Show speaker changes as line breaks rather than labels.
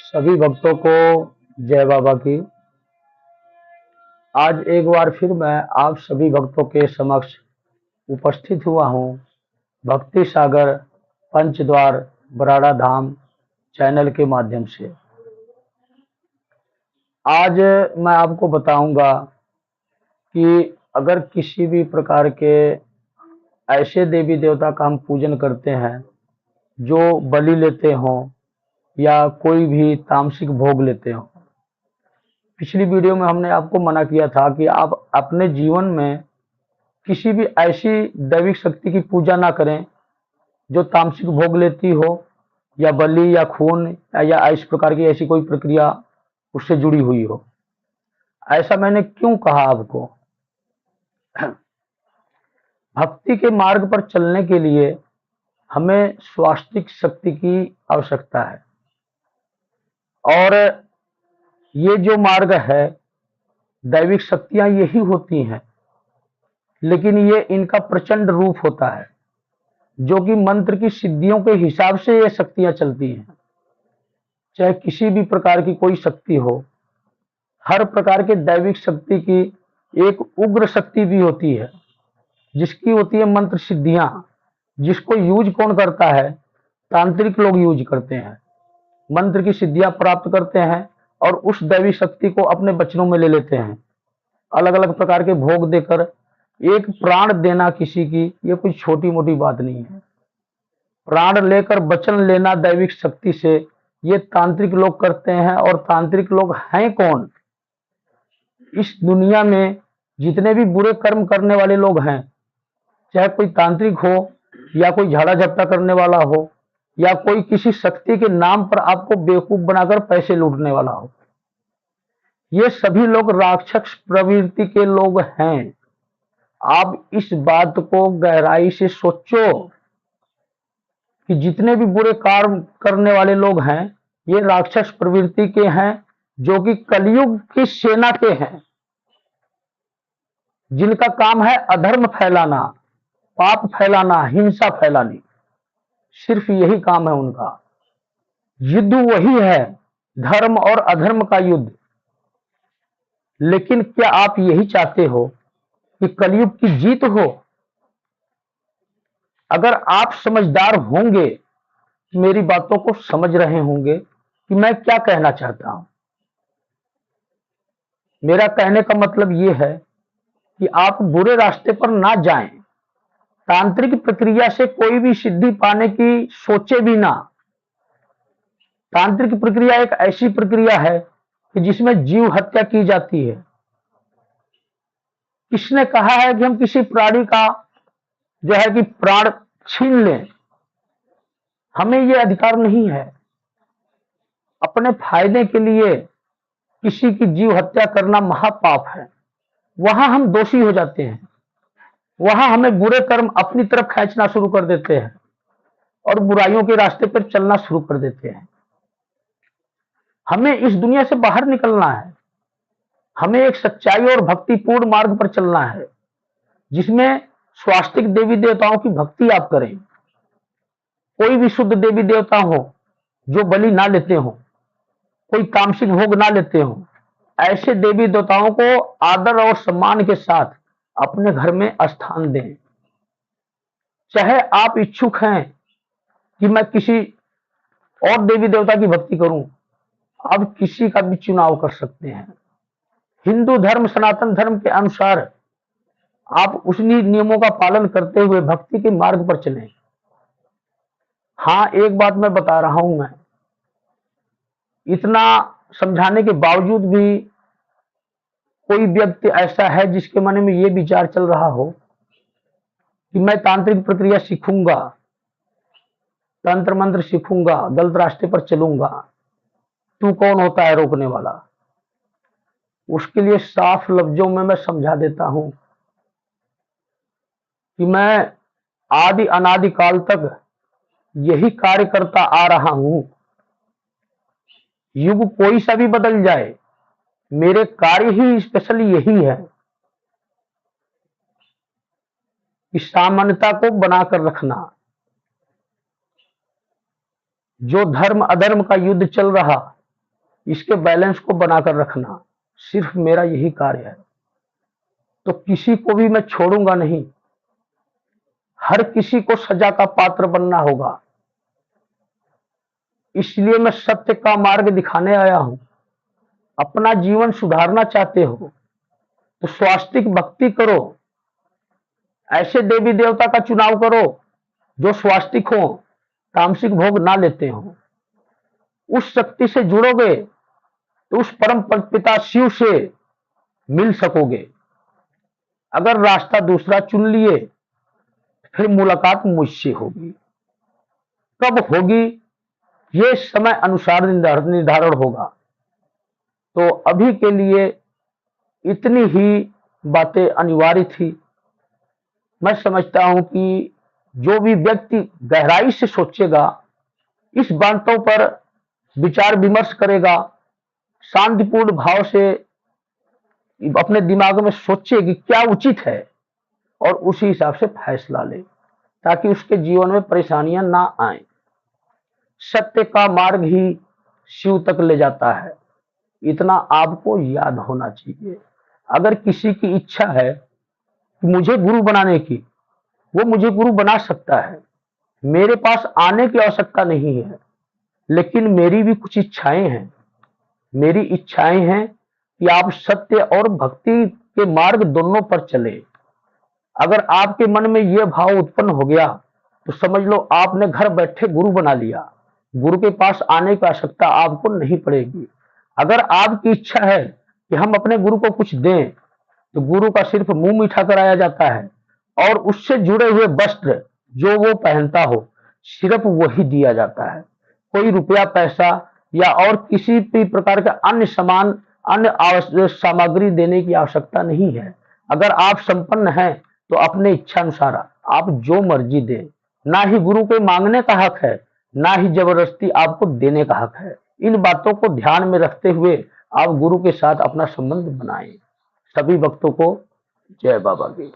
सभी भक्तों को जय बाबा की। आज एक बार फिर मैं आप सभी भक्तों के समक्ष उपस्थित हुआ हूँ भक्ति सागर पंचद्वार बराड़ा धाम चैनल के माध्यम से। आज मैं आपको बताऊंगा कि अगर किसी भी प्रकार के ऐसे देवी देवता का हम पूजन करते हैं जो बलि लेते हों या कोई भी तामसिक भोग लेते हों। पिछली वीडियो में हमने आपको मना किया था कि आप अपने जीवन में किसी भी ऐसी दैविक शक्ति की पूजा ना करें जो तामसिक भोग लेती हो या बलि या खून या इस प्रकार की ऐसी कोई प्रक्रिया उससे जुड़ी हुई हो। ऐसा मैंने क्यों कहा आपको? भक्ति के मार्ग पर चलने के लिए हमें स्वास्तिक शक्ति की आवश्यकता है और ये जो मार्ग है दैविक शक्तियां यही होती हैं, लेकिन ये इनका प्रचंड रूप होता है जो कि मंत्र की सिद्धियों के हिसाब से ये शक्तियां चलती हैं। चाहे किसी भी प्रकार की कोई शक्ति हो, हर प्रकार के दैविक शक्ति की एक उग्र शक्ति भी होती है जिसकी होती है मंत्र सिद्धियां, जिसको यूज कौन करता है? तांत्रिक लोग यूज करते हैं, मंत्र की सिद्धियां प्राप्त करते हैं और उस दैवी शक्ति को अपने वचनों में ले लेते हैं। अलग अलग प्रकार के भोग देकर एक प्राण देना किसी की ये कोई छोटी मोटी बात नहीं है। प्राण लेकर वचन लेना दैविक शक्ति से ये तांत्रिक लोग करते हैं। और तांत्रिक लोग हैं कौन? इस दुनिया में जितने भी बुरे कर्म करने वाले लोग हैं, चाहे कोई तांत्रिक हो या कोई झाड़ा झपटा करने वाला हो या कोई किसी शक्ति के नाम पर आपको बेवकूफ बनाकर पैसे लूटने वाला हो, ये सभी लोग राक्षस प्रवृत्ति के लोग हैं। आप इस बात को गहराई से सोचो कि जितने भी बुरे कार्य करने वाले लोग हैं ये राक्षस प्रवृत्ति के हैं, जो कि कलयुग की सेना के हैं, जिनका काम है अधर्म फैलाना, पाप फैलाना, हिंसा फैलानी। सिर्फ यही काम है उनका। युद्ध वही है, धर्म और अधर्म का युद्ध। लेकिन क्या आप यही चाहते हो कि कलयुग की जीत हो? अगर आप समझदार होंगे, मेरी बातों को समझ रहे होंगे कि मैं क्या कहना चाहता हूं। मेरा कहने का मतलब यह है कि आप बुरे रास्ते पर ना जाएं। तांत्रिक प्रक्रिया से कोई भी सिद्धि पाने की सोचे भी ना। तांत्रिक प्रक्रिया एक ऐसी प्रक्रिया है कि जिसमें जीव हत्या की जाती है। किसने कहा है कि हम किसी प्राणी का जो है कि प्राण छीन लें? हमें यह अधिकार नहीं है। अपने फायदे के लिए किसी की जीव हत्या करना महापाप है। वहां हम दोषी हो जाते हैं, वहां हमें बुरे कर्म अपनी तरफ खींचना शुरू कर देते हैं और बुराइयों के रास्ते पर चलना शुरू कर देते हैं। हमें इस दुनिया से बाहर निकलना है। हमें एक सच्चाई और भक्तिपूर्ण मार्ग पर चलना है जिसमें स्वास्तिक देवी देवताओं की भक्ति आप करें। कोई भी शुद्ध देवी देवता हो जो बलि ना लेते हो, कोई तामसिक भोग ना लेते हो, ऐसे देवी देवताओं को आदर और सम्मान के साथ अपने घर में स्थान दें। चाहे आप इच्छुक हैं कि मैं किसी और देवी देवता की भक्ति करूं, आप किसी का भी चुनाव कर सकते हैं। हिंदू धर्म, सनातन धर्म के अनुसार आप उन्हीं नियमों का पालन करते हुए भक्ति के मार्ग पर चलें। हाँ, एक बात मैं बता रहा हूं, मैं इतना समझाने के बावजूद भी कोई व्यक्ति ऐसा है जिसके मन में ये विचार चल रहा हो कि मैं तांत्रिक प्रक्रिया सीखूंगा, तंत्र मंत्र सीखूंगा, गलत रास्ते पर चलूंगा, तू कौन होता है रोकने वाला? उसके लिए साफ लफ्जों में मैं समझा देता हूं कि मैं आदि अनादि काल तक यही कार्य करता आ रहा हूं। युग कोई सा भी बदल जाए, मेरे कार्य ही स्पेशली यही है कि सामान्यता को बनाकर रखना। जो धर्म अधर्म का युद्ध चल रहा, इसके बैलेंस को बनाकर रखना सिर्फ मेरा यही कार्य है। तो किसी को भी मैं छोड़ूंगा नहीं, हर किसी को सजा का पात्र बनना होगा। इसलिए मैं सत्य का मार्ग दिखाने आया हूं। अपना जीवन सुधारना चाहते हो तो स्वास्तिक भक्ति करो, ऐसे देवी देवता का चुनाव करो जो स्वास्तिक हो, तामसिक भोग ना लेते हो। उस शक्ति से जुड़ोगे तो उस परम पिता शिव से मिल सकोगे। अगर रास्ता दूसरा चुन लिए फिर मुलाकात मुझसे होगी। कब होगी ये समय अनुसार निर्धारण होगा। तो अभी के लिए इतनी ही बातें अनिवार्य थी। मैं समझता हूं कि जो भी व्यक्ति गहराई से सोचेगा, इस बातों पर विचार विमर्श करेगा, शांतिपूर्ण भाव से अपने दिमाग में सोचे कि क्या उचित है और उसी हिसाब से फैसला ले, ताकि उसके जीवन में परेशानियां ना आए। सत्य का मार्ग ही शिव तक ले जाता है, इतना आपको याद होना चाहिए। अगर किसी की इच्छा है कि मुझे गुरु बनाने की, वो मुझे गुरु बना सकता है। मेरे पास आने की आवश्यकता नहीं है, लेकिन मेरी भी कुछ इच्छाएं हैं। मेरी इच्छाएं हैं कि आप सत्य और भक्ति के मार्ग दोनों पर चले। अगर आपके मन में यह भाव उत्पन्न हो गया तो समझ लो आपने घर बैठे गुरु बना लिया। गुरु के पास आने की आवश्यकता आपको नहीं पड़ेगी। अगर आपकी इच्छा है कि हम अपने गुरु को कुछ दें, तो गुरु का सिर्फ मुंह मीठा कराया जाता है और उससे जुड़े हुए वस्त्र जो वो पहनता हो सिर्फ वही दिया जाता है। कोई रुपया पैसा या और किसी भी प्रकार का अन्य सामान, अन्य आवश्यक सामग्री देने की आवश्यकता नहीं है। अगर आप संपन्न हैं तो अपने इच्छा अनुसार आप जो मर्जी दें। ना ही गुरु के मांगने का हक है, ना ही जबरदस्ती आपको देने का हक है। इन बातों को ध्यान में रखते हुए आप गुरु के साथ अपना संबंध बनाएं। सभी भक्तों को जय बाबा की।